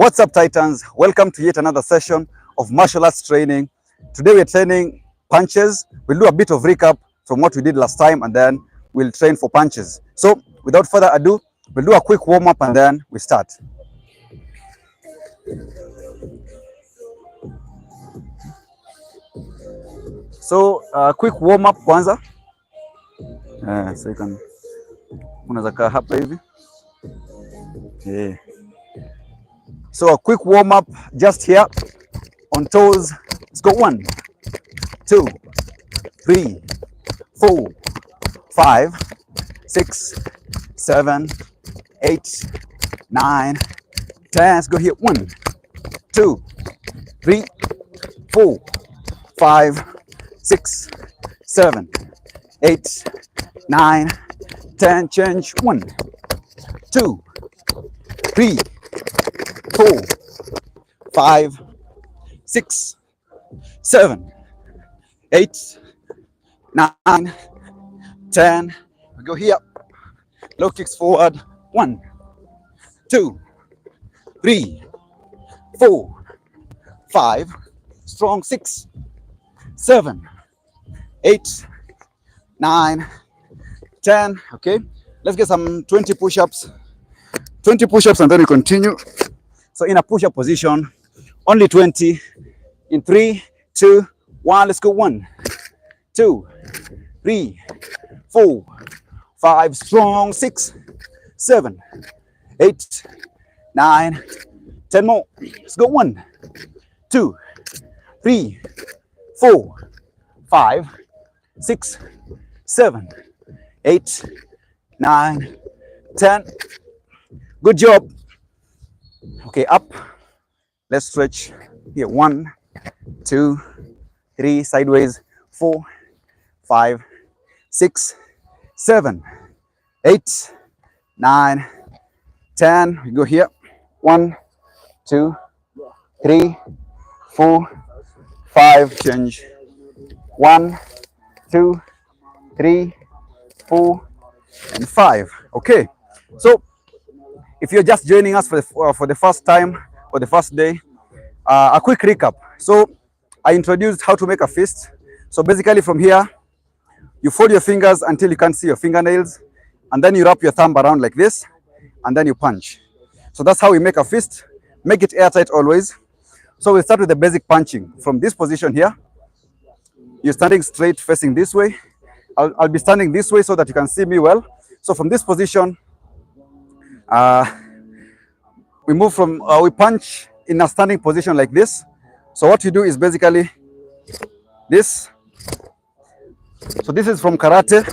What's up, Titans? Welcome to yet another session of martial arts training. Today we're training punches. We'll do a bit of recap from what we did last time and then we'll train for punches. So without further ado, we'll do a quick warm-up and then we start. So quick warm-up kwanza. So you can unaweza kaa hapa hivi. Yeah. So a quick warm up just here on toes. Let's go 1, 2, 3, 4, 5, 6, 7, 8, 9, 10. Let's go here 1, 2, 3, 4, 5, 6, 7, 8, 9, 10. Change 1, 2, 3, 4, 5, 6, 7, 8, 9, 10. We go here. Low kicks forward. 1, 2, 3, 4, 5. Strong. 6, 7, 8, 9, 10. Okay. Let's get some 20 push-ups. 20 push-ups and then we continue. So in a push-up position, only 20. In 3, 2, 1, let's go. 1, 2, 3, 4, 5. Strong. 6, 7, 8, 9, 10 more. Let's go. 1, 2, 3, 4, 5, 6, 7, 8, 9, 10. Good job. Okay, up. Let's stretch here. 1, 2, 3, sideways. 4, 5, 6, 7, 8, 9, 10. We go here. 1, 2, 3, 4, 5. Change. 1, 2, 3, 4, and 5. Okay. So if you're just joining us for the first time or the first day, a quick recap. So I introduced how to make a fist. So basically from here, you fold your fingers until you can't see your fingernails, and then you wrap your thumb around like this, and then you punch. So that's how we make a fist. Make it airtight always. So we'll start with the basic punching. From this position here, you're standing straight facing this way. I'll be standing this way so that you can see me well. So from this position, we move from, we punch in a standing position like this. So what you do is basically this. So this is from karate,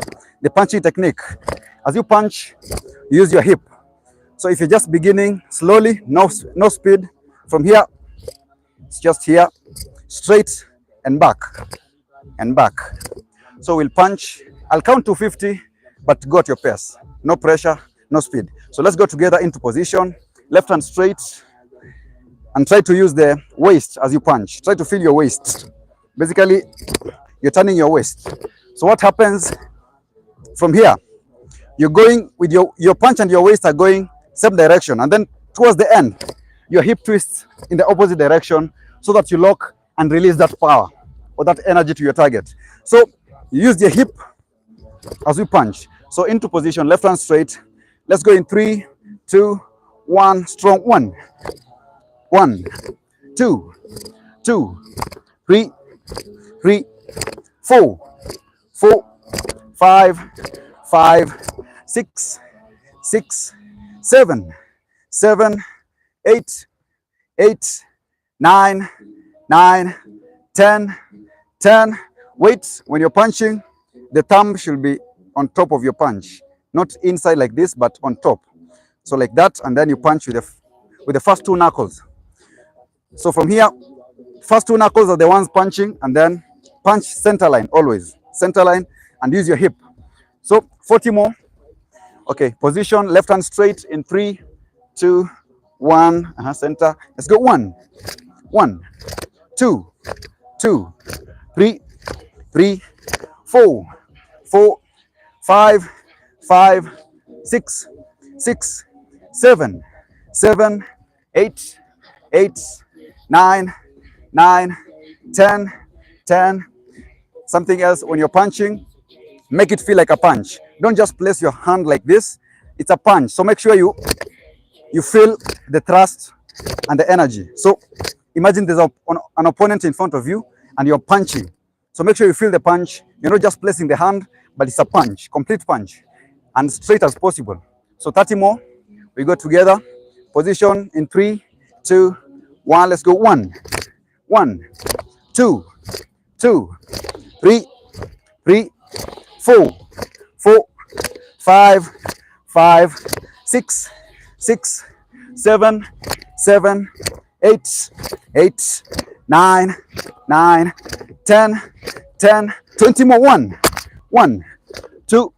the punching technique. As you punch, you use your hip. So if you're just beginning, slowly, no speed. From here, it's just here, straight and back, and back. So we'll punch. I'll count to 50, but go at your pace. No pressure, no speed. So let's go together into position. Left hand straight, and try to use the waist as you punch. Try to feel your waist. Basically, you're turning your waist. So what happens from here? You're going with your punch and your waist are going same direction, and then towards the end, your hip twists in the opposite direction so that you lock and release that power or that energy to your target. So you use your hip as we punch. So into position, left hand straight. Let's go in 3, 2, 1. Strong. 1, 1, 2, 2, 3, 3, 4, 4, 5, 5, 6, 6, 7, 7, 8, 8, 9, 9, 10, 10. Wait, when you're punching, the thumb should be on top of your punch, not inside like this, but on top. So like that, and then you punch with the first 2 knuckles. So from here, first 2 knuckles are the ones punching, and then punch center line, always center line, and use your hip. So 40 more. Okay, position, left hand straight in 3, 2, 1. Center. Let's go. 1, 1, 2, 2, 3, 3, 4, 4, 5, 5, 6, 6, 7, 7, 8, 8, 9, 9, 10, 10. Something else, when you're punching, make it feel like a punch. Don't just place your hand like this. It's a punch. So make sure you feel the thrust and the energy. So imagine there's an opponent in front of you and you're punching. So make sure you feel the punch. You're not just placing the hand, but it's a punch, complete punch, and straight as possible. So 30 more. We go together. Position in 3, 2, 1. Let's go. 1, 1, 2, 2, 3, 3, 4, 4, 5, 5, 6, 6, 7, 7, 8, 8, 9, 9, 10, 10, 20 more. 1, 1, 2,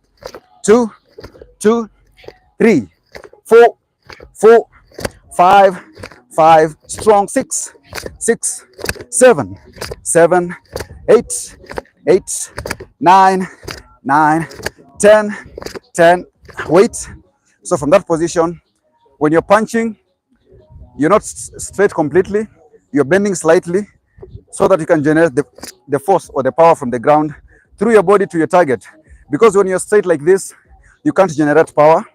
2, 2, 3, 4, 4, 5, 5, strong. 6, 6, 7, 7, 8, 8, 9, 9, 10, 10. Wait. So from that position, when you're punching, you're not straight completely. You're bending slightly so that you can generate the force or the power from the ground through your body to your target. Because when you're straight like this, you can't generate power.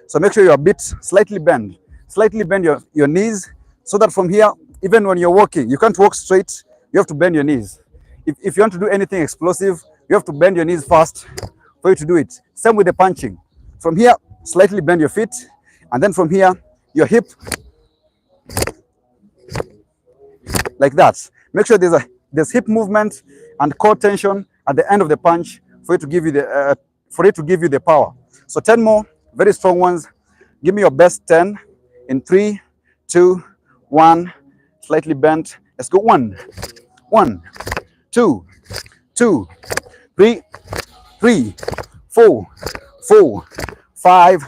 So make sure you're a bit slightly bend. Slightly bend your knees so that from here, even when you're walking, you can't walk straight. You have to bend your knees. If you want to do anything explosive, you have to bend your knees fast for you to do it. Same with the punching. From here, slightly bend your feet. And then from here, your hip, like that. Make sure there's hip movement and core tension at the end of the punch for it to give you the power. So 10 more, very strong ones. Give me your best 10 in 3, 2, 1. Slightly bent. Let's go. 1, 1, 2, 2, 3, 3, 4, 4, 5,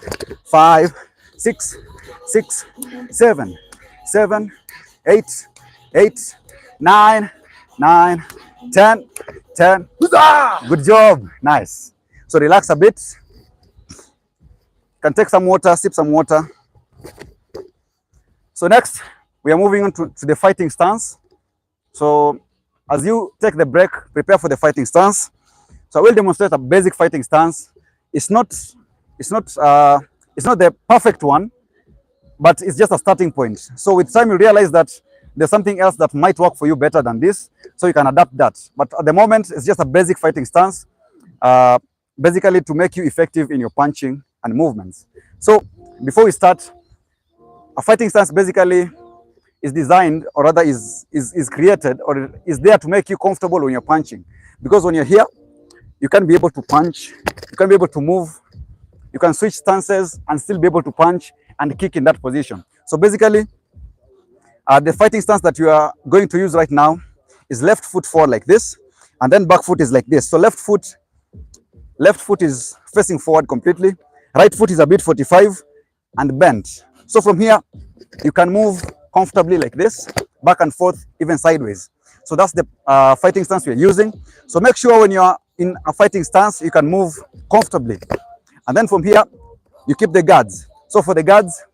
5, 6, 6, 7, 7, 8, 8, 9, 9, 10, 10. Good job. Nice. So relax a bit. You can take some water, sip some water. So next, we are moving on to the fighting stance. So as you take the break, prepare for the fighting stance. So I will demonstrate a basic fighting stance. It's not the perfect one, but it's just a starting point. So with time, you realize that there's something else that might work for you better than this, so you can adapt that. But at the moment, it's just a basic fighting stance, basically to make you effective in your punching and movements. So before we start, a fighting stance basically is designed, or rather is created, or is there to make you comfortable when you're punching. Because when you're here, you can be able to punch, you can be able to move, you can switch stances and still be able to punch and kick in that position. So basically, the fighting stance that you are going to use right now is left foot forward like this, and then back foot is like this. So left foot is facing forward completely. Right foot is a bit 45 and bent. So from here, you can move comfortably like this, back and forth, even sideways. So that's the fighting stance we're using. So make sure when you're in a fighting stance, you can move comfortably. And then from here, you keep the guards. So for the guards,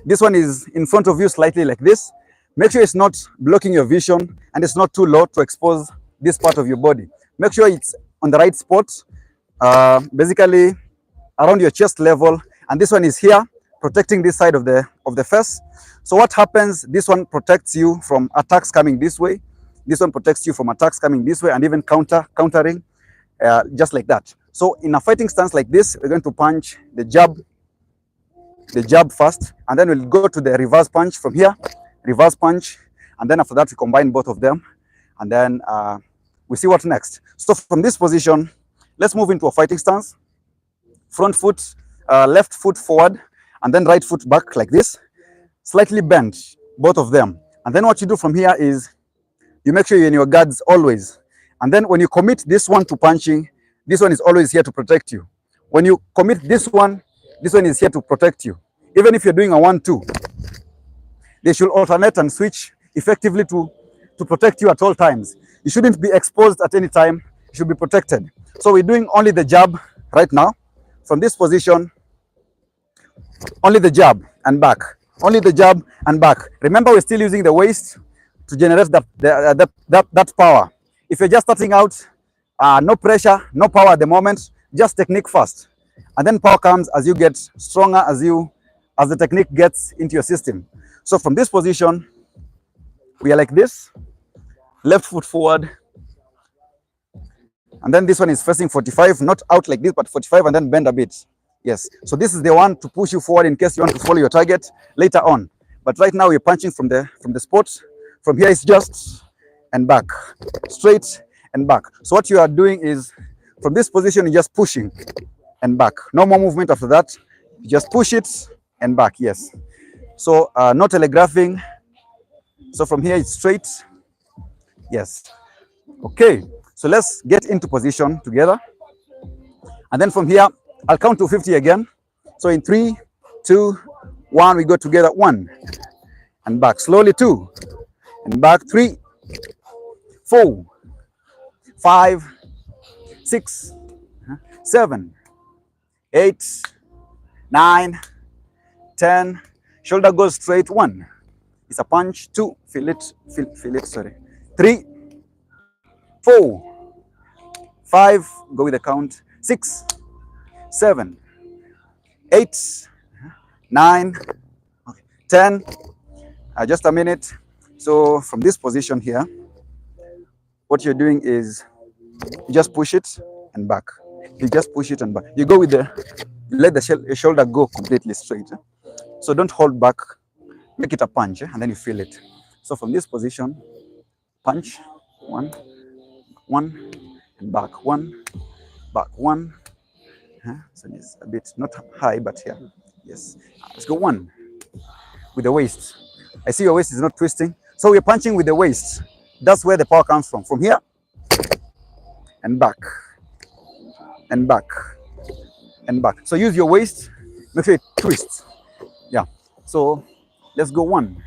this one is in front of you slightly like this. Make sure it's not blocking your vision and it's not too low to expose this part of your body. Make sure it's on the right spot, basically around your chest level. And this one is here, protecting this side of the face. So what happens, this one protects you from attacks coming this way. This one protects you from attacks coming this way and even countering, just like that. So in a fighting stance like this, we're going to punch the jab first, and then we'll go to the reverse punch from here, reverse punch, and then after that we combine both of them, and then we see what's next. So from this position, let's move into a fighting stance. Front foot, left foot forward, and then right foot back like this, slightly bent, both of them. And then what you do from here is you make sure you're in your guards always. And then when you commit this one to punching, this one is always here to protect you. When you commit this one is here to protect you. Even if you're doing a 1-2, they should alternate and switch effectively to protect you at all times. You shouldn't be exposed at any time. You should be protected. So we're doing only the jab right now. From this position, only the jab and back. only the jab and back. Remember, we're still using the waist to generate that power. If you're just starting out, no pressure, no power at the moment, just technique first. And then power comes as you get stronger, as the technique gets into your system. So from this position, we are like this, left foot forward. And then this one is facing 45, not out like this, but 45, and then bend a bit. Yes. So this is the one to push you forward in case you want to follow your target later on. But right now we're punching from the spot. From here it's just and back, straight and back. So what you are doing is from this position you're just pushing and back. No more movement after that. You just push it and back. Yes. So no telegraphing. So from here it's straight. Yes. Okay. So let's get into position together. And then from here, I'll count to 50 again. So in 3, 2, 1, we go together. 1 and back. Slowly 2 and back. 3, 4, 5, 6, 7, 8, 9, 10. Shoulder goes straight. 1. It's a punch. 2. Feel it. Sorry. 3, 4, 5, go with the count, 6, 7, 8, 9, 10. Just a minute. So from this position here, what you're doing is you just push it and back. You just push it and back. You go with you let the shoulder go completely straight. So don't hold back. Make it a punch, and then you feel it. So from this position, punch, 1, 1 and back, 1, back, 1. So it's a bit not high, but here. Yes. Let's go 1 with the waist. I see your waist is not twisting. So we're punching with the waist. That's where the power comes from. From here and back and back and back. So use your waist. Make sure it twists. Yeah. So let's go 1,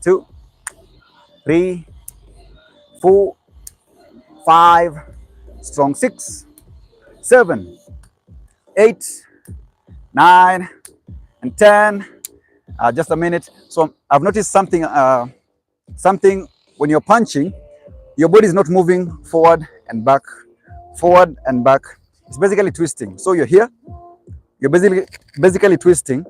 2, 3, 4, 5, strong 6, 7, 8, 9, and 10. Just a minute. So I've noticed something. When you're punching, your body is not moving forward and back, forward and back. It's basically twisting. So you're here. You're basically twisting.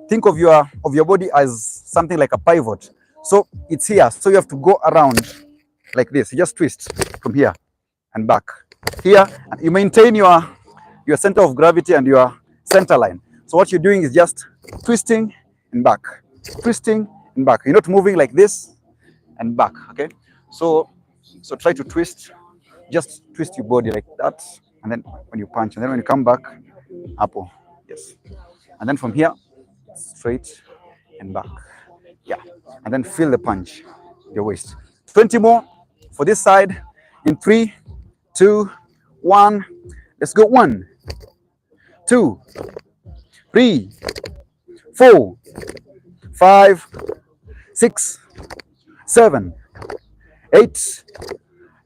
Think of your body as something like a pivot. So it's here. So you have to go around like this. You just twist from here and back. Here, you maintain your center of gravity and your center line. So what you're doing is just twisting and back, twisting and back. You're not moving like this and back. Okay. So try to twist. Just twist your body like that, and then when you punch, and then when you come back, up. Yes. And then from here, straight and back. Yeah. And then feel the punch, your waist. 20 more for this side. In 3, 2, 1. Let's go. 1, 2, 3, 4, 5, 6, 7, 8,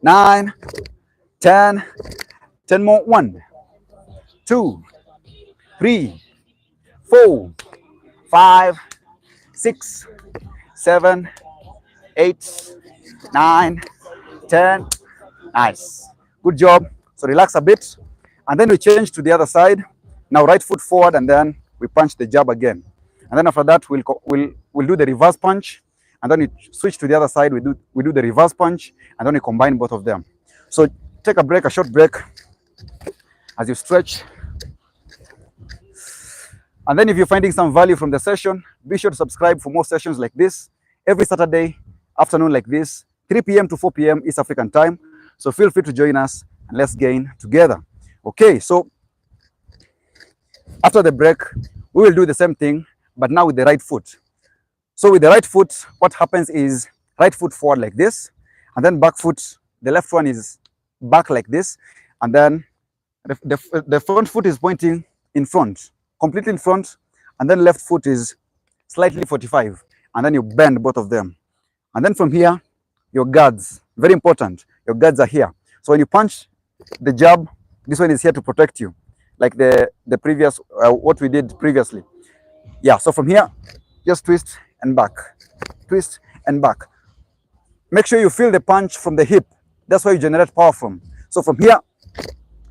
9, 10. 10 more. 1, 2, 3, 4, 5, 6, 7, 8, 9, 10. Nice. Good job. So relax a bit. And then we change to the other side. Now right foot forward, and then we punch the jab again. And then after that, we'll do the reverse punch. And then we switch to the other side. We do the reverse punch, and then we combine both of them. So take a break, a short break, as you stretch. And then if you're finding some value from the session, be sure to subscribe for more sessions like this every Saturday afternoon like this, 3 p.m. to 4 p.m. East African time. So feel free to join us and let's gain together. Okay, so after the break, we will do the same thing, but now with the right foot. So with the right foot, what happens is right foot forward like this, and then back foot, the left one is back like this, and then the front foot is pointing in front, completely in front, and then left foot is slightly 45, and then you bend both of them. And then from here, your guards, very important, your guards are here. So when you punch the jab, this one is here to protect you, like the previous, what we did previously. Yeah, so from here, Just twist and back, twist and back. Make sure you feel the punch from the hip. That's where you generate power from. So from here,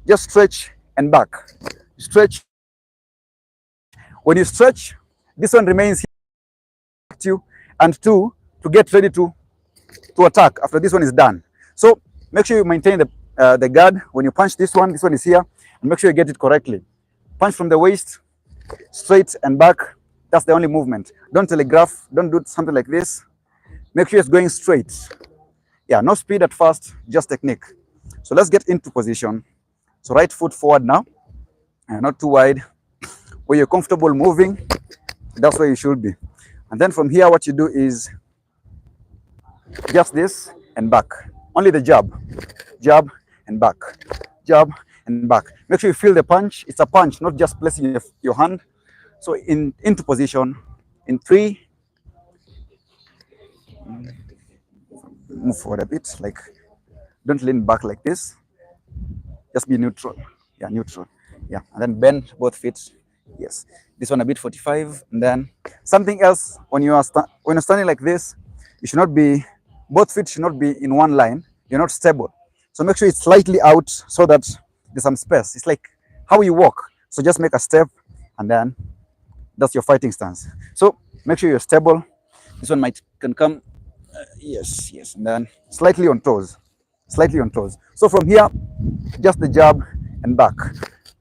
just stretch and back. Stretch. When you stretch, this one remains here, and two, to get ready to attack after this one is done. So make sure you maintain the guard. When you punch this one is here, and make sure you get it correctly. Punch from the waist, straight and back. That's the only movement. Don't telegraph, don't do something like this. Make sure it's going straight. Yeah, no speed at first, just technique. So let's get into position. So right foot forward now, and not too wide. Where you're comfortable moving, that's where you should be. And then from here, what you do is just this and back. Only the jab and back, jab and back. Make sure you feel the punch. It's a punch, not just placing your hand. So into position in 3. Move forward a bit, like don't lean back like this. Just be neutral. Yeah, neutral. Yeah, and then bend both feet. Yes, this one a bit 45. And then something else, when you're standing like this, you should not be, both feet should not be in one line. You're not stable. So make sure it's slightly out so that there's some space. It's like how you walk. So just make a step, and then that's your fighting stance. So make sure you're stable. This one can come, yes, and then slightly on toes, slightly on toes. So from here, just the jab and back,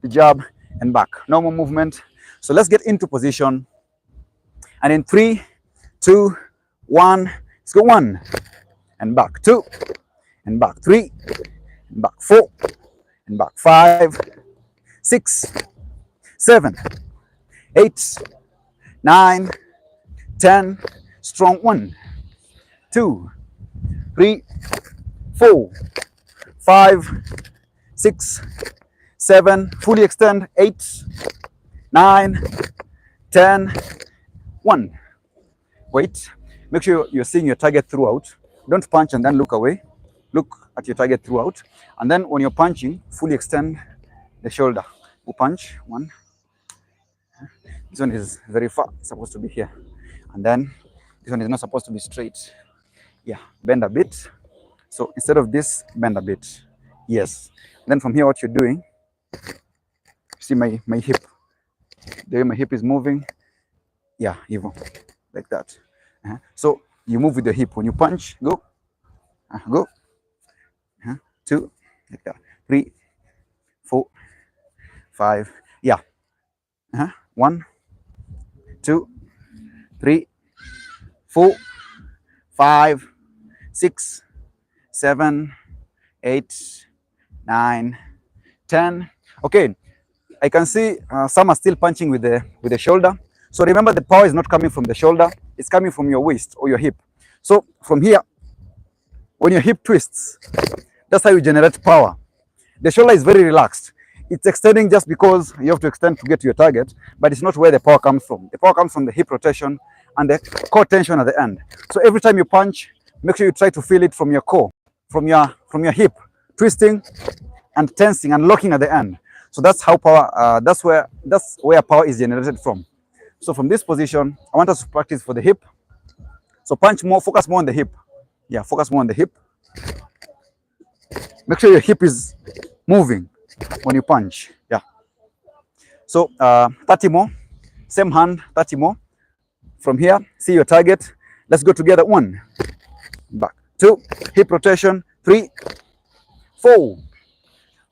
the jab and back. No more movement. So let's get into position. And in 3, 2, 1, let's go. 1 and back, 2 and back, 3 and back, 4 and back, 5, 6, 7, 8, 9, 10. Strong. 1, 2, 3, 4, 5, 6, 7. Fully extend. 8, 9, 10. 1. Wait. Make sure you're seeing your target throughout. Don't punch and then look away. Look at your target throughout. And then when you're punching, fully extend the shoulder. We punch. 1. This one is very far. It's supposed to be here. And then this one is not supposed to be straight. Yeah, bend a bit. So instead of this, bend a bit. Yes. Then from here, what you're doing, see my hip. The way my hip is moving. Yeah, even like that. So you move with the hip. When you punch, go. Go. 2, like that. 3, 4, 5. Yeah. 1, 2, 3, 4, 5, 6, 7, 8, 9, 10. Okay, I can see some are still punching with the shoulder. So remember, the power is not coming from the shoulder, it's coming from your waist or your hip. So from here, when your hip twists, that's how you generate power. The shoulder is very relaxed. It's extending just because you have to extend to get to your target, but it's not where the power comes from. The power comes from the hip rotation and the core tension at the end. So every time you punch, make sure you try to feel it from your core, from your hip, twisting and tensing and locking at the end. So that's how power. That's where power is generated from. So from this position, I want us to practice for the hip. So punch more, focus more on the hip. Yeah, focus more on the hip. Make sure your hip is moving when you punch. Yeah. So 30 more. Same hand, 30 more. From here, see your target. Let's go together. 1, back, 2, hip rotation, 3, 4,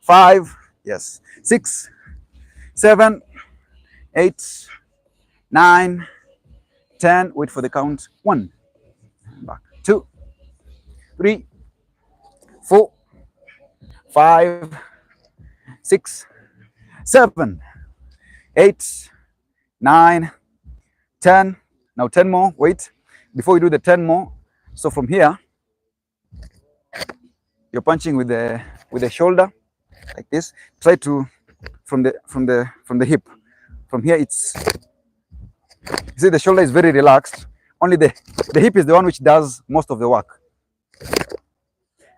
5, yes, 6, 7, 8, 9, 10. Wait for the count. 1, back, 2, 3, 4, 5, 6, 7, 8, 9, 10. Now 10 more. Wait, before you do the 10 more. So from here, you're punching with the shoulder like this. Try to from the hip. From here, it's, you see the shoulder is very relaxed. Only the hip is the one which does most of the work.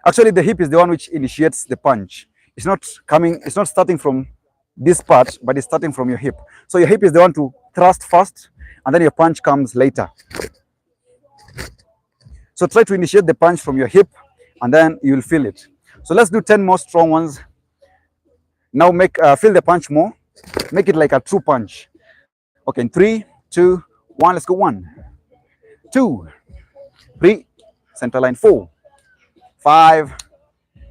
Actually, the hip is the one which initiates the punch. It's not starting from this part, but it's starting from your hip. So your hip is the one to thrust first, and then your punch comes later. So try to initiate the punch from your hip, and then you'll feel it. So let's do 10 more strong ones. Now feel the punch more. Make it like a true punch. Okay, in 3, 2, 1, let's go. 1, 2, 3, center line, 4, 5,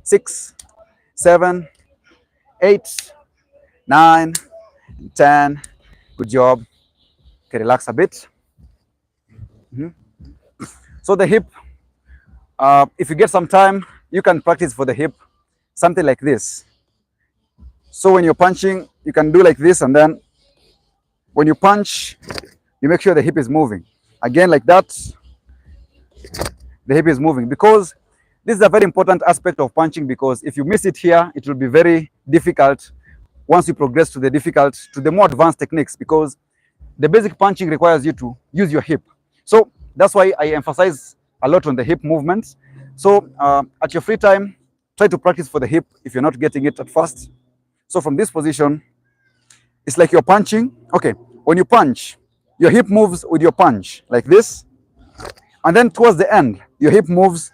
6, 7, 8, 9, 10. Good job. Okay, relax a bit. So the hip, if you get some time, you can practice for the hip, something like this. So when you're punching, you can do like this, and then when you punch, you make sure the hip is moving. Again, like that, the hip is moving, because this is a very important aspect of punching, because if you miss it here, it will be very difficult once you progress to the more advanced techniques, because the basic punching requires you to use your hip. So that's why I emphasize a lot on the hip movements. So at your free time, try to practice for the hip if you're not getting it at first. So from this position, it's like you're punching. Okay, when you punch, your hip moves with your punch, like this. And then towards the end, your hip moves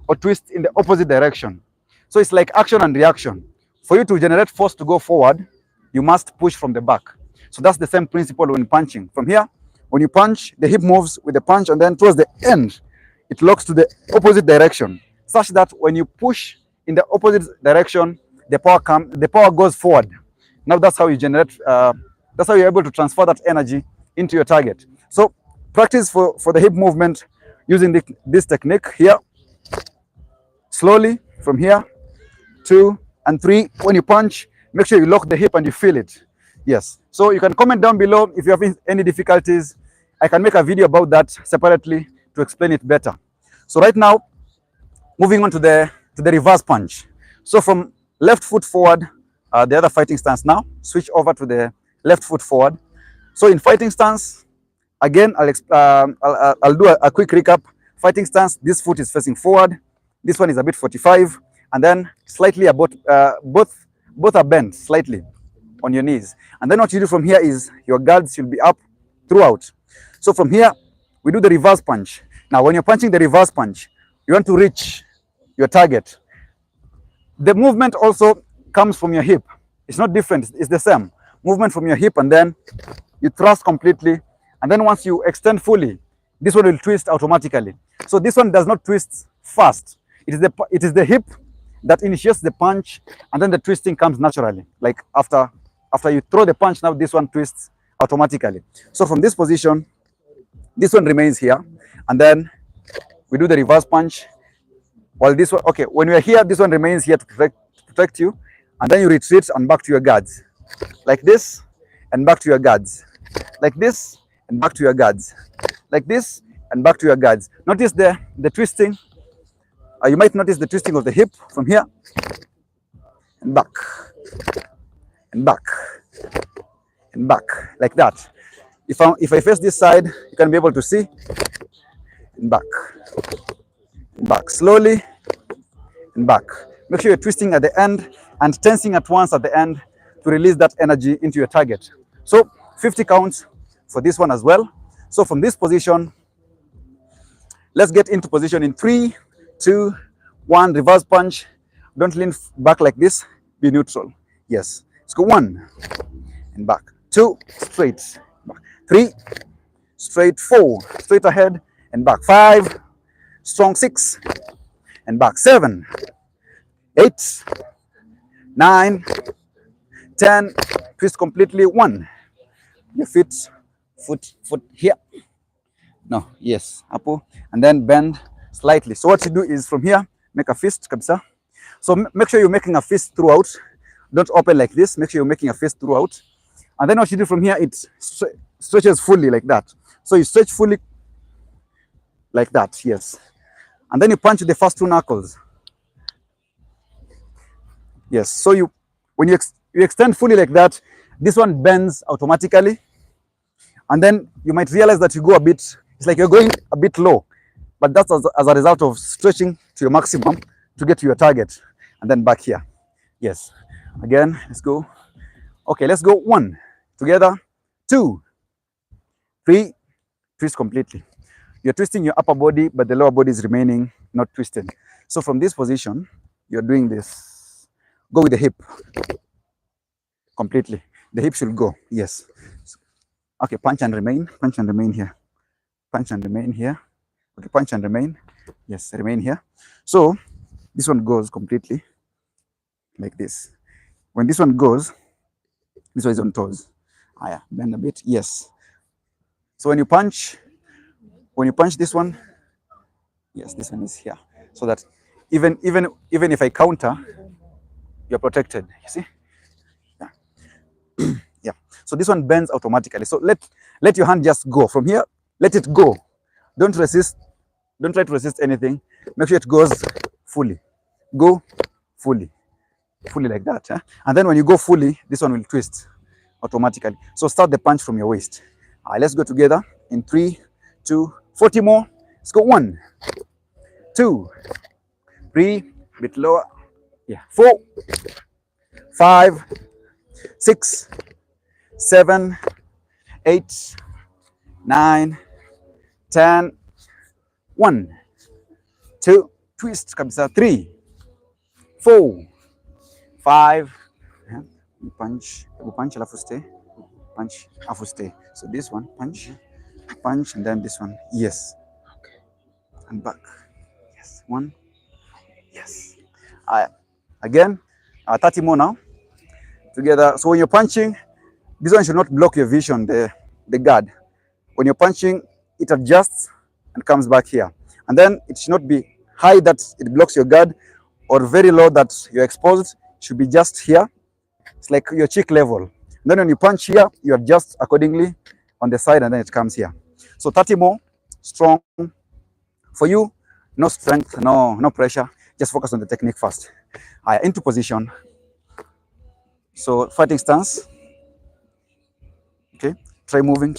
or twists in the opposite direction. So it's like action and reaction. For you to generate force to go forward, you must push from the back. So that's the same principle when punching. From here, when you punch, the hip moves with the punch, and then towards the end, it locks to the opposite direction, such that when you push in the opposite direction, the power goes forward. Now that's how you generate, that's how you're able to transfer that energy into your target. So practice for the hip movement using this technique here. Slowly from here, 2 and 3. When you punch, make sure you lock the hip and you feel it. Yes. So you can comment down below if you have any difficulties. I can make a video about that separately to explain it better. So right now, moving on to the reverse punch. So from left foot forward, the other fighting stance now, switch over to the left foot forward. So in fighting stance, again, I'll do a quick recap. Fighting stance, this foot is facing forward. This one is a bit 45, and then slightly about, both are bent slightly on your knees. And then what you do from here is your guards should be up throughout. So from here, we do the reverse punch. Now, when you're punching the reverse punch, you want to reach your target. The movement also comes from your hip. It's not different, it's the same. Movement from your hip, and then you thrust completely. And then once you extend fully, this one will twist automatically. So this one does not twist fast. It is the hip that initiates the punch, and then the twisting comes naturally. Like after you throw the punch, now this one twists automatically. So from this position, this one remains here, and then we do the reverse punch. While this one, okay, when we are here, this one remains here to protect you, and then you retreat and back to your guards, like this, and back to your guards, like this, and back to your guards, like this, and back to your guards. Notice the twisting. You might notice the twisting of the hip from here, and back, and back, and back, like that. If I face this side, you can be able to see, and back, slowly, and back. Make sure you're twisting at the end and tensing at once at the end to release that energy into your target. So 50 counts for this one as well. So from this position, let's get into position in 3, 2, 1, reverse punch. Don't lean back like this, be neutral. Yes, let's go. 1 and back, 2, straight, back, 3, straight, 4, straight ahead and back, 5, strong, 6 and back, 7, 8, 9, 10, twist completely, 1, your foot here, no, yes, up, and then bend slightly. So what you do is from here, make a fist, kabisa. So make sure you're making a fist throughout. Don't open like this. Make sure you're making a fist throughout. And then what you do from here, it stretches fully like that. So you stretch fully like that, yes. And then you punch the first 2 knuckles. Yes, so when you extend fully like that, this one bends automatically. And then you might realize that you go a bit, it's like you're going a bit low. But that's as a result of stretching to your maximum to get to your target. And then back here. Yes. Again, let's go. Okay, let's go. 1, together. 2, 3, twist completely. You're twisting your upper body, but the lower body is remaining not twisted. So from this position, you're doing this. Go with the hip completely. The hip should go. Yes. Okay, punch and remain. Punch and remain here. Punch and remain here. Okay, punch and remain. Yes, remain here. So this one goes completely like this. When this one goes, this one is on toes. Ah, yeah, bend a bit. Yes. So when you punch this one, yes, this one is here. So that even if I counter, you're protected. You see? Yeah. Yeah. So this one bends automatically. So let your hand just go from here. Let it go. Don't resist. Don't try to resist anything. Make sure it goes fully. Go fully. Fully like that. Eh? And then when you go fully, this one will twist automatically. So start the punch from your waist. All right, let's go together in 3, 2, 40 more. Let's go. 1, 2, 3, bit lower. Yeah. 4, 5, 6, 7, 8, 9, 10. 1, 2, twist kabisa. 3, 4, 5. Punch alafu stay. Punch alafu stay. So this one, punch, punch, and then this one. Yes. Okay. And back. Yes. 1. Yes. Again, 30 more now. Together. So when you're punching, this one should not block your vision, the guard. When you're punching, it adjusts and comes back here. And then it should not be high that it blocks your guard, or very low that you're exposed. It should be just here. It's like your cheek level. And then when you punch here, you adjust accordingly on the side, and then it comes here. So 30 more, strong. For you, no strength, no pressure. Just focus on the technique first. Into position. So fighting stance. Okay, try moving.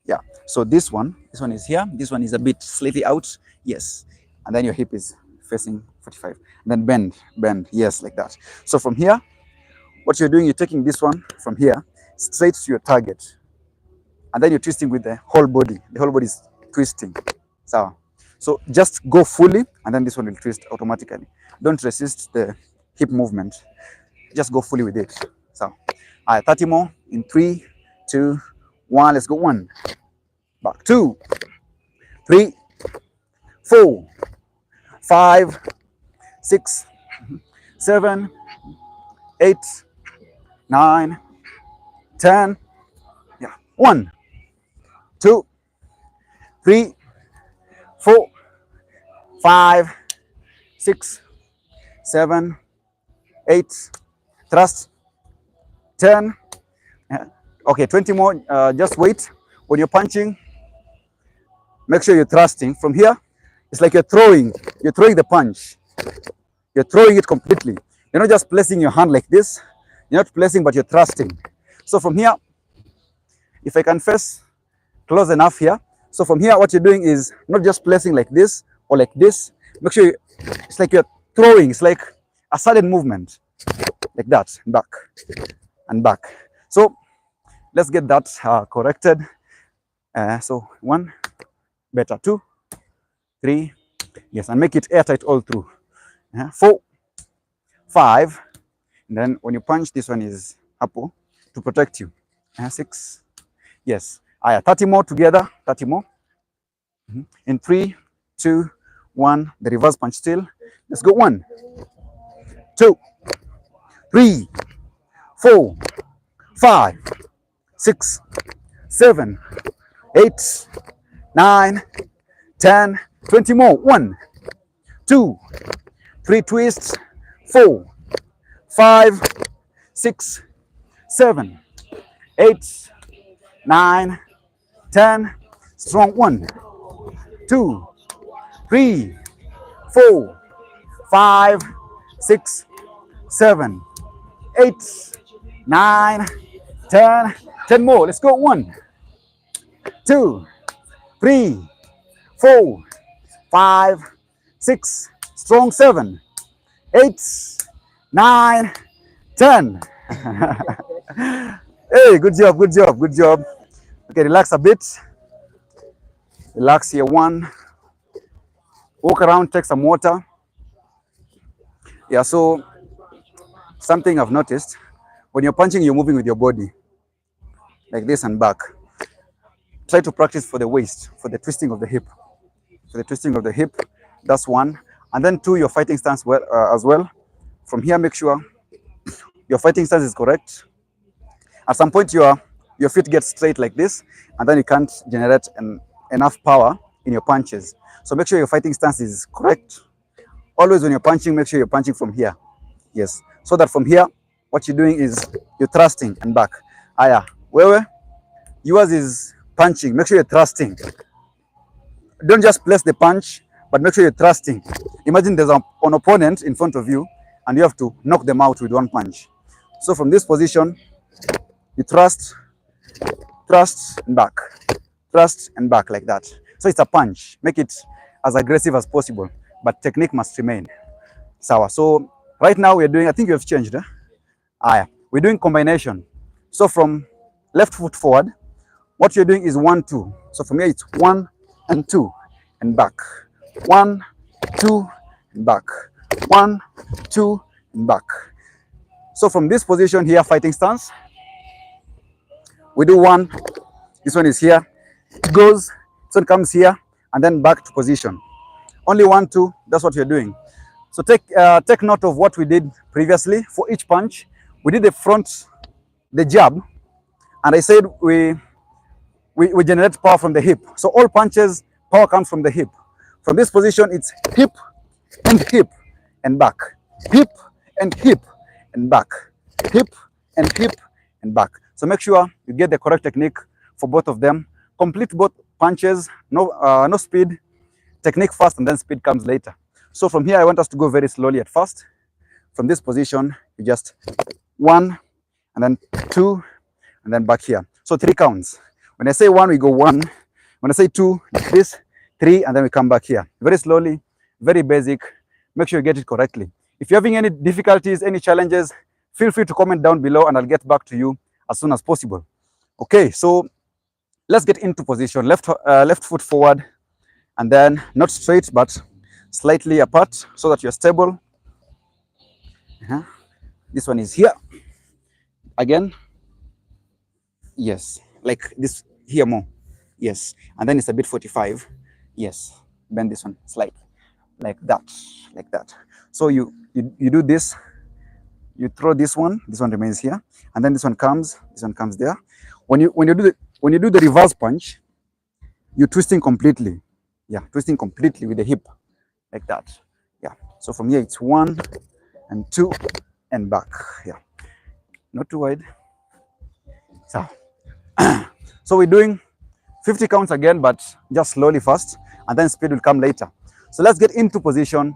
Yeah, so this one is here. This one is a bit slightly out. Yes, and then your hip is facing 45. And then bend. Yes, like that. So from here, what you're doing, you're taking this one from here straight to your target, and then you're twisting with the whole body. The whole body is twisting. So just go fully, and then this one will twist automatically. Don't resist the hip movement. Just go fully with it. So, 30 more in 3, 2, 1. Let's go. 1, back. 2, 3, 4, 5, 6, 7, 8, 9, 10. Yeah. 1, 2, 3, 4, 5, 6, 7, 8. Thrust. 10. Okay, 20 more. Just wait. When you're punching, make sure you're thrusting. From here, it's like you're throwing the punch. You're throwing it completely. You're not just placing your hand like this. You're not placing, but you're thrusting. So from here, if I can face close enough here. So from here, what you're doing is not just placing like this or like this. Make sure it's like you're throwing. It's like a sudden movement, like that, back and back. So let's get that corrected. So 1, better. 2, 3, yes, and make it airtight all through. 4, 5, and then when you punch, this one is up to protect you. 6, yes. 30 more together. 30 more. In 3, 2, 1. The reverse punch still. Let's go. 1, 2, 3, 4, 5, 6, 7, 8, 9, 10, 20 more. 1, 2, 3 twists. 4, 5, 6, 7, 8, 9, 10. Strong. 1, 2, 3, 4, 5, 6, 7, 8, 9, 10. 10 more. Let's go. 1, 2, 3, 4, 5, 6. Strong. 7, 8, 9, 10. Hey, good job, good job, good job. Okay, relax a bit. Relax here. 1. Walk around, take some water. Yeah, so something I've noticed, when you're punching, you're moving with your body like this and back. Try to practice for the waist, for the twisting of the hip. For the twisting of the hip, that's 1. And then 2, your fighting stance as well. From here, make sure your fighting stance is correct. At some point, your feet get straight like this, and then you can't generate enough power in your punches. So make sure your fighting stance is correct. Always when you're punching, make sure you're punching from here. Yes. So that from here, what you're doing is you're thrusting and back. Aya, wewe, yours is punching. Make sure you're thrusting. Don't just place the punch, but make sure you're thrusting. Imagine there's an opponent in front of you, and you have to knock them out with 1 punch. So from this position, you thrust, and back. Thrust and back like that. So it's a punch. Make it as aggressive as possible, but technique must remain. Sawa. So right now we're doing, I think you have changed. We're doing combination. So from left foot forward, what you're doing is 1, 2. So from here it's 1 and 2 and back. 1, 2 and back. 1, 2 and back. So from this position here, fighting stance, we do 1. This one is here. It goes. This one comes here and then back to position. Only 1, 2. That's what you're doing. So take note of what we did previously. For each punch, we did the jab, and I said we generate power from the hip. So all punches, power comes from the hip. From this position, it's hip and back, hip and back, hip and back. So make sure you get the correct technique for both of them. Complete both punches. No speed. Technique first, and then speed comes later. So from here, I want us to go very slowly at first. From this position, you just 1, and then 2, and then back here. So 3 counts. When I say 1, we go 1. When I say 2, this, 3, and then we come back here. Very slowly, very basic. Make sure you get it correctly. If you're having any difficulties, any challenges, feel free to comment down below, and I'll get back to you as soon as possible. Okay, so let's get into position. Left foot forward, and then not straight, but slightly apart so that you're stable. This one is here. Again. Yes. Like this here more. Yes. And then it's a bit 45. Yes. Bend this one slightly. Like that. Like that. So you do this. You throw this one remains here. And then this one comes there. When you do the reverse punch, you're twisting completely. Yeah, twisting completely with the hip. Like that. Yeah. So from here it's 1 and 2 and back. Yeah. Not too wide. So we're doing 50 counts again, but just slowly first, and then speed will come later. So let's get into position.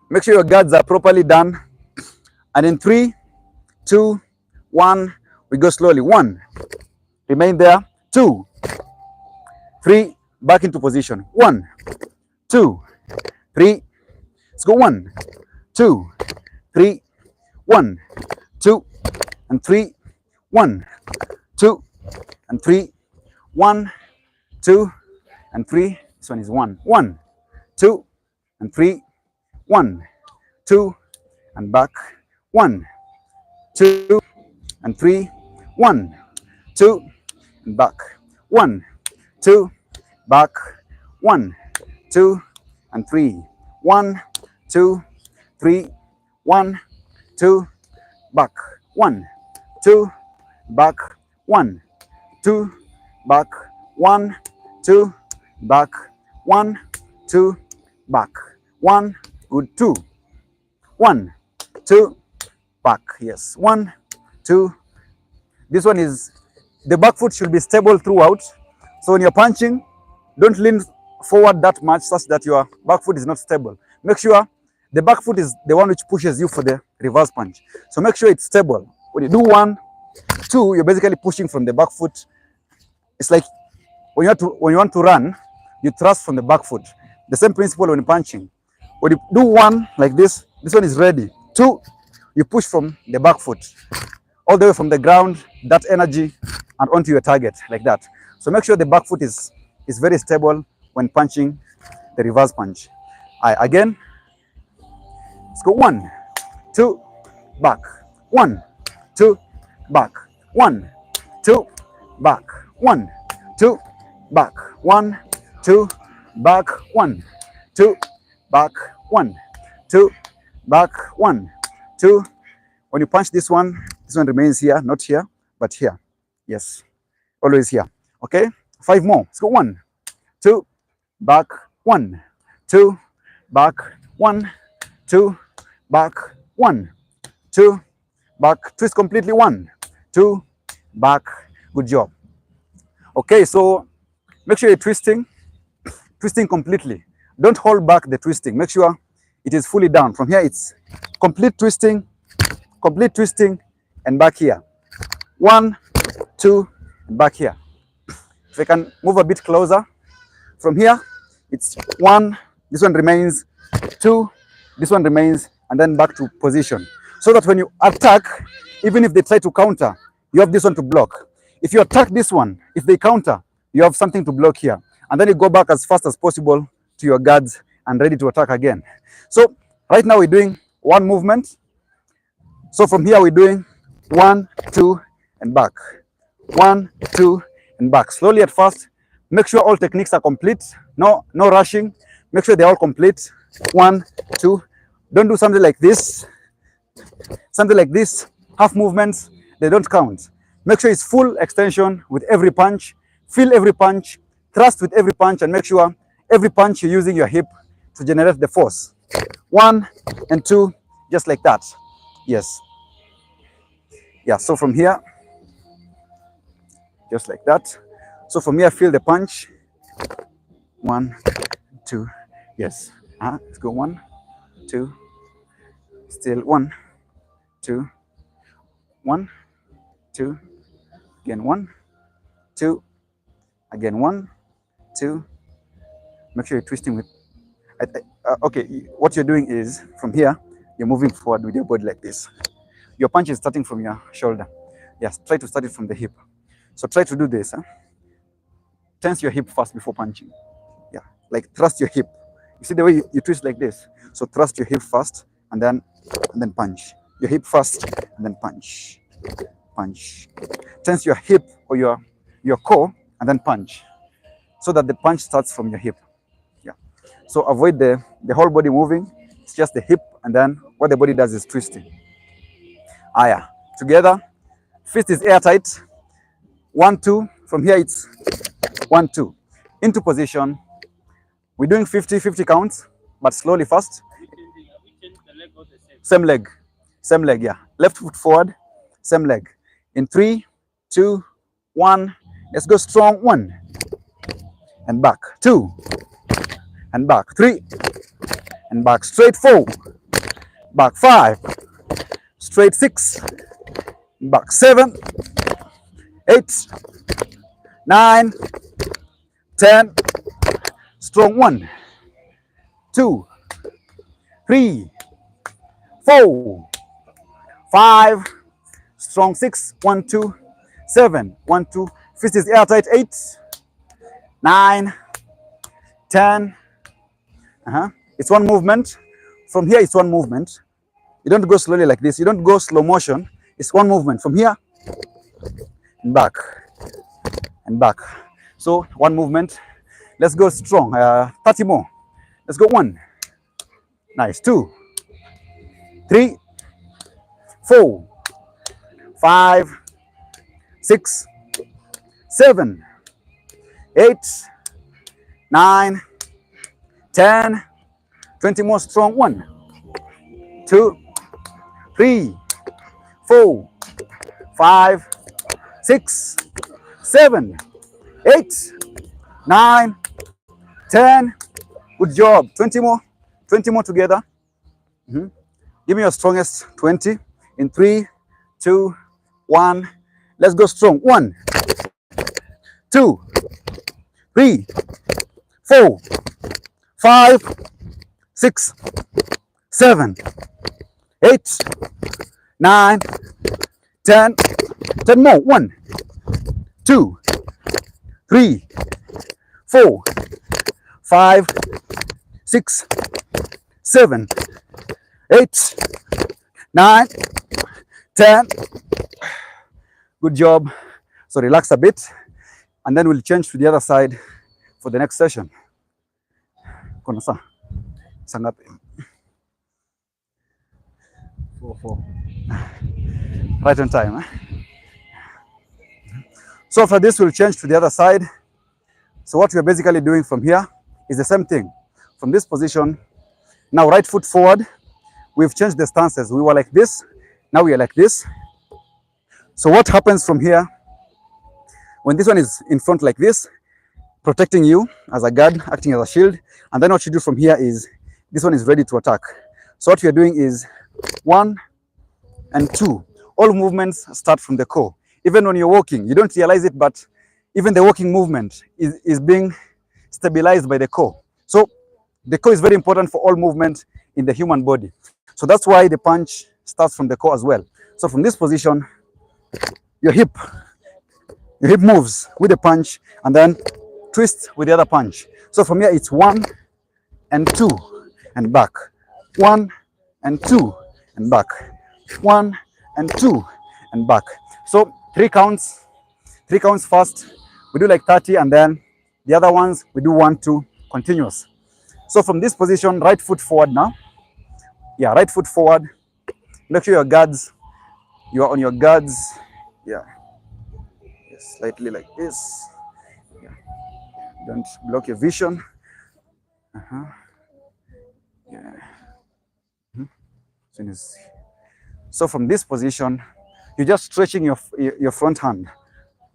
Make sure your guards are properly done. And in 3, 2, 1, we go slowly. 1, remain there. 2, 3, back into position. 1, 2, 3. Let's go. 1, 2, 3, 1, 2, and 3, 1, 2, and 3, 1, 2, and 3. This one is 1, 1, 2, and 3, 1, 2, and back. 1, 2, and 3, 1, 2, and back. 1, 2, back. 1, 2, and 3. 1, 2, 3, 1, 2, back. 1, 2, back. 1, 2, back. 1, 2, back. 1, 2, back. 1, good. 2, 1, 2, back. Yes. 1, 2. This one is, the back foot should be stable throughout. So when you're punching, don't lean forward that much such that your back foot is not stable. Make sure the back foot is the one which pushes you for the reverse punch. So make sure it's stable. When you do 1, 2, you're basically pushing from the back foot. It's like when you want to run, you thrust from the back foot. The same principle when punching. When you do 1 like this, This one is ready. 2, you push from the back foot, all the way from the ground, that energy, and onto your target, like that. So make sure the back foot is very stable when punching the reverse punch. Again, let's go. 1, 2, back. 1, 2, back. 1, 2, back. 1, 2, back. 1, 2, back. 1, 2, back. 1, 2, back. 1, 2. When you punch this one remains here, not here, but here. Yes, always here. Okay, 5 more. Let's go. 1, 2, back. 1, 2, back. 1, 2, back. 1, 2, back. Twist completely. 1, 2, back. Good job. Okay, so make sure you're twisting completely. Don't hold back the twisting. Make sure it is fully down. From here, it's complete twisting, and back here. 1, 2, and back here. If I can move a bit closer, from here, it's 1, this one remains, 2, this one remains, and then back to position. So that when you attack, even if they try to counter, you have this one to block. If you attack this one, if they counter, you have something to block here. And then you go back as fast as possible to your guards and ready to attack again. So right now we're doing one movement. So from here we're doing 1, 2, and back. 1, 2, and back. Slowly at first. Make sure all techniques are complete. No rushing. Make sure they're all complete. 1, 2. Don't do something like this. Something like this. Half movements, they don't count. Make sure it's full extension with every punch. Feel every punch. Thrust with every punch, and make sure every punch you're using your hip to generate the force. 1 and 2, just like that. Yes. Yeah, so from here, just like that. So from here, feel the punch. 1, 2, yes. Let's go. 1, 2, still 1, 2, 1, 2, again 1, 2, again 1, 2. Make sure you're twisting with. Okay, what you're doing is from here, you're moving forward with your body like this. Your punch is starting from your shoulder. Yes, try to start it from the hip. So try to do this. Tense your hip first before punching. Yeah, like thrust your hip. You see the way you twist like this? So thrust your hip first and then punch. Your hip first and then punch. Punch. Tense your hip or your core and then punch. So that the punch starts from your hip. Yeah. So avoid the whole body moving. It's just the hip, and then what the body does is twisting. Yeah. Together. Fist is airtight. 1, 2. From here it's 1, 2. Into position. We're doing 50 counts, but slowly first. Same leg. Same leg, yeah. Left foot forward. Same leg. In 3, 2, 1. Let's go strong. 1. And back. 2. And back. 3. And back. Straight 4. Back 5. Straight 6. Back 7. 8. 9. 10. Strong. 1. 2. 3. 4. 5. Strong 6. 1, 2. 7. 1, 2. Fist is airtight. 8. 9. 10. It's one movement. From here, it's one movement. You don't go slowly like this. You don't go slow motion. It's one movement. From here, and back, and back. So, one movement. Let's go strong. 30 more. Let's go. 1. Nice. 2. 3. 4. 5. 6. 7. 8. 9. 10. 20 more strong. 1. 2. 3. 4. 5. 6. 7. 8. 9. 10. Good job. 20 more. 20 more together. Give me your strongest 20. In 3, 2, 1. Let's go strong. 1. 2. 3. 4. 5. 6. 7, 8, 9, 10. 10 more. 1, 2, 3, 4, 5, 6, 7, 8, 9, 10. Good job. So relax a bit, and then we'll change to the other side for the next session. Kona saa ngapi? 4. Right on time. So for this, we'll change to the other side. So what we're basically doing from here is the same thing. From this position, now right foot forward. We've changed the stances. We were like this, now we are like this. So what happens from here, when this one is in front like this, protecting you as a guard, acting as a shield, and then what you do from here is, this one is ready to attack. So what we are doing is 1 and 2. All movements start from the core. Even when you're walking, you don't realize it, but even the walking movement is being stabilized by the core. So the core is very important for all movement in the human body. So that's why the punch starts from the core as well. So from this position, your hip moves with the punch and then twist with the other punch. So from here, it's 1 and 2 and back. 1 and 2 and back. 1 and 2 and back. So 3 counts. 3 counts first. We do like 30, and then the other ones we do 1, 2 continuous. So from this position, right foot forward now. Yeah, right foot forward. Make sure your guards, you are on your guards. Yeah. Yes, slightly like this. Yeah. Don't block your vision. Yeah. So from this position, you're just stretching your front hand.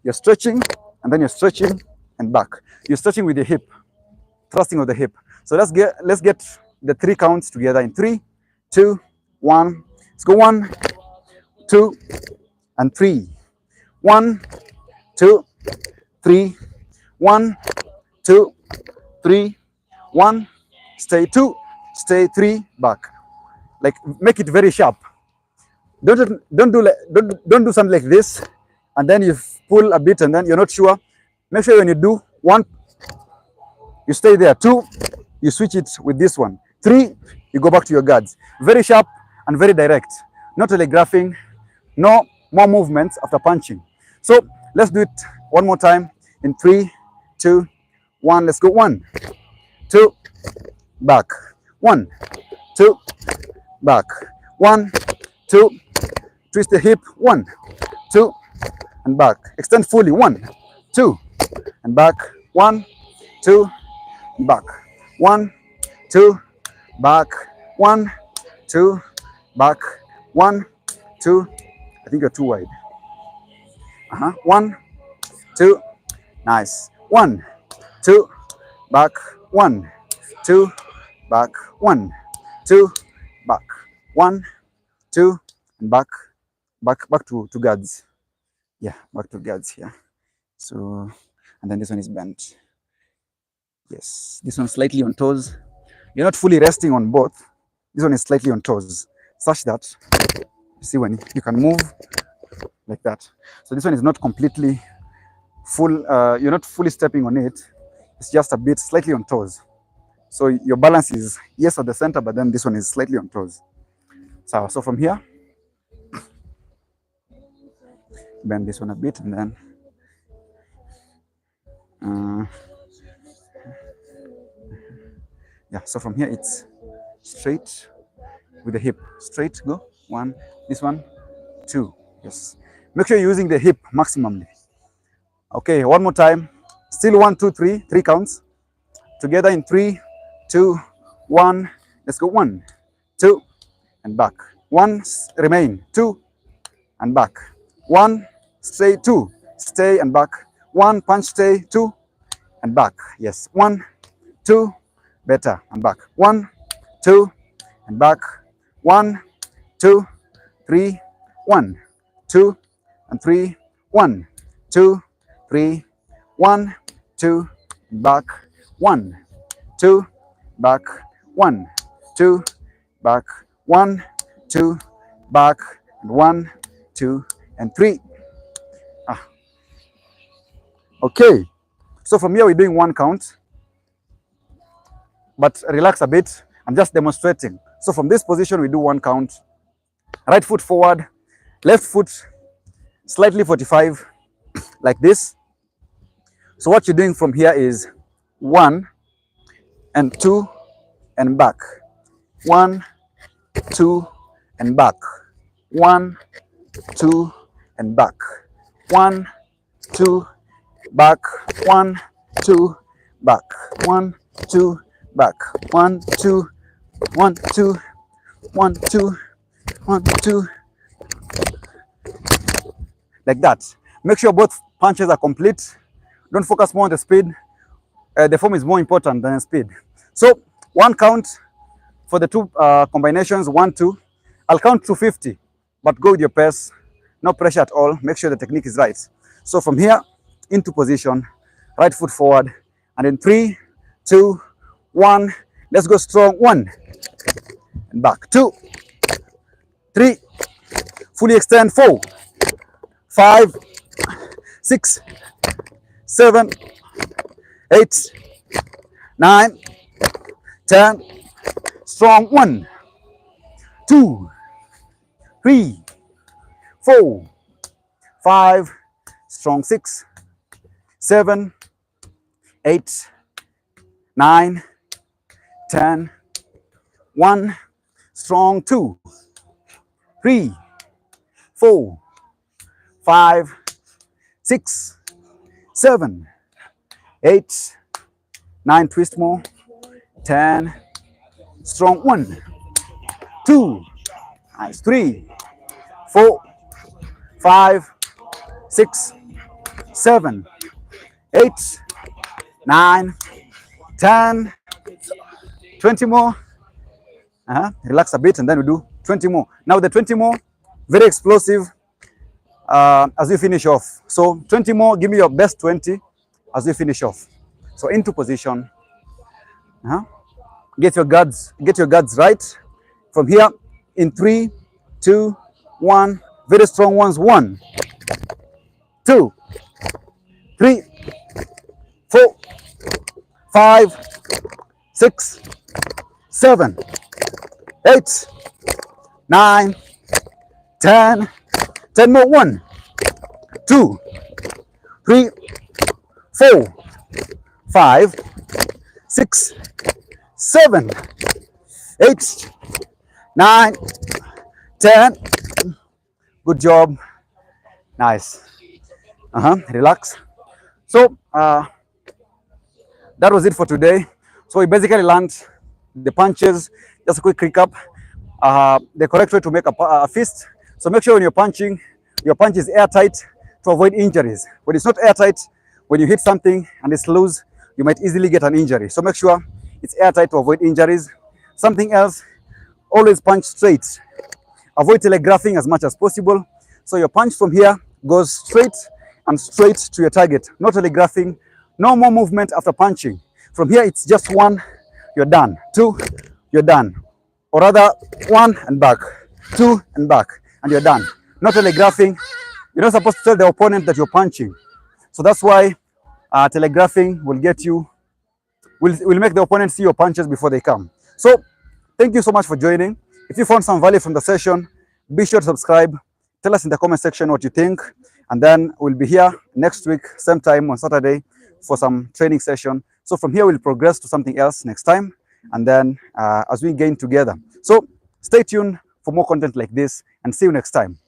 You're stretching, and then you're stretching and back. You're stretching with your hip, thrusting of the hip. So let's get the 3 counts together in 3, 2, 1. Let's go 1, 2, and 3. 1, 2, 3. 1, 2, 3. 1. Stay 2. Stay 3. Back. Like, make it very sharp. Don't do something like this, and then you pull a bit, and then you're not sure. Make sure when you do 1, you stay there. 2, you switch it with this one. 3, you go back to your guards. Very sharp and very direct. Not telegraphing. No more movements after punching. So let's do it one more time in 3, 2, 1. Let's go 1, 2, back. 1, 2, back. 1, 2, twist the hip. 1, 2, and back. Extend fully. 1, 2, and back. 1, 2, back. 1, 2, back. 1, 2, back. 1, 2. I think you're too wide. 1, 2. Nice. 1, 2, back. 1, 2, back. 1, 2, back. 1, 2, and back. Back to guards. Yeah, back to guards here. So, and then this one is bent. Yes, this one slightly on toes. You're not fully resting on both. This one is slightly on toes, such that you see when you can move like that. So this one is not completely full. You're not fully stepping on it. It's just a bit slightly on toes. So your balance is yes at the center, but then this one is slightly on toes. So from here, bend this one a bit, and then yeah. So from here it's straight with the hip. Straight, go 1. This one 2. Yes. Make sure you're using the hip maximally. Okay, one more time. Still 1, 2, 3. 3 counts. Together in 3, 2, 1. Let's go 1, 2, and back. 1, remain. 2, and back. 1, stay. 2, stay and back. 1, punch, stay. 2, and back. Yes. 1, 2, better, and back. 1, 2, and back. 1, 2, 3. 1, 2, and 3. 1, 2, 3. 1, 2, back. 1, 2, back. 1, 2, back, 1, 2, back, and 1, 2, and 3. Okay, so from here we're doing 1 count, but relax a bit. I'm just demonstrating. So from this position, we do 1 count. Right foot forward, left foot slightly 45, like this. So what you're doing from here is 1 and 2 and back. 1, 2, and back. 1, 2, and back. 1, 2, back. 1, 2, back. 1, 2, back. 1, 2, 1, 2, 1, 2, 1, 2, like that. Make sure both punches are complete. Don't focus more on the speed. The form is more important than the speed. So 1 count for the 2 combinations, 1, 2. I'll count to 50, but go with your pace. No pressure at all. Make sure the technique is right. So from here, into position, right foot forward, and then 3, 2, 1. Let's go strong. 1, and back. 2, 3, fully extend. 4, 5, 6, 7, 8, 9, 10. Strong. 1, 2, 3, 4, 5. Strong. 6, 7, 8, 9, 10. 1. Strong. 2, 3, 4, 5, 6, 7, 8, 9. Twist more. 10. Strong. 1, 2, nice. 3, 4, 5, 6, 7, 8, 9, 10. 20 more. Relax a bit, and then we do 20 more. Now the 20 more, very explosive as you finish off. So 20 more, give me your best 20 as you finish off. So into position. Get your guards right. From here, in 3, 2, 1. Very strong ones. 1, 2, 3, 4, 5, 6, 7, 8, 9, 10. 10 more. 1, 2, 3, 4, 5, 6, 7, 8, 9, 10. Good job. Nice. Relax. So that was it for today. So we basically learned the punches. Just a quick recap. The correct way to make a fist. So make sure when you're punching, your punch is airtight to avoid injuries. When it's not airtight, when you hit something and it's loose, you might easily get an injury. So make sure it's airtight to avoid injuries. Something else, always punch straight. Avoid telegraphing as much as possible. So your punch from here goes straight and straight to your target. No telegraphing, no more movement after punching. From here, it's just 1, you're done. 2, you're done. Or rather, 1 and back. 2 and back, and you're done. No telegraphing. You're not supposed to tell the opponent that you're punching. So that's why telegraphing will get you, will make the opponent see your punches before they come. So thank you so much for joining. If you found some value from the session, be sure to subscribe. Tell us in the comment section what you think. And then we'll be here next week, same time on Saturday, for some training session. So from here, we'll progress to something else next time. And then as we gain together. So stay tuned for more content like this, and see you next time.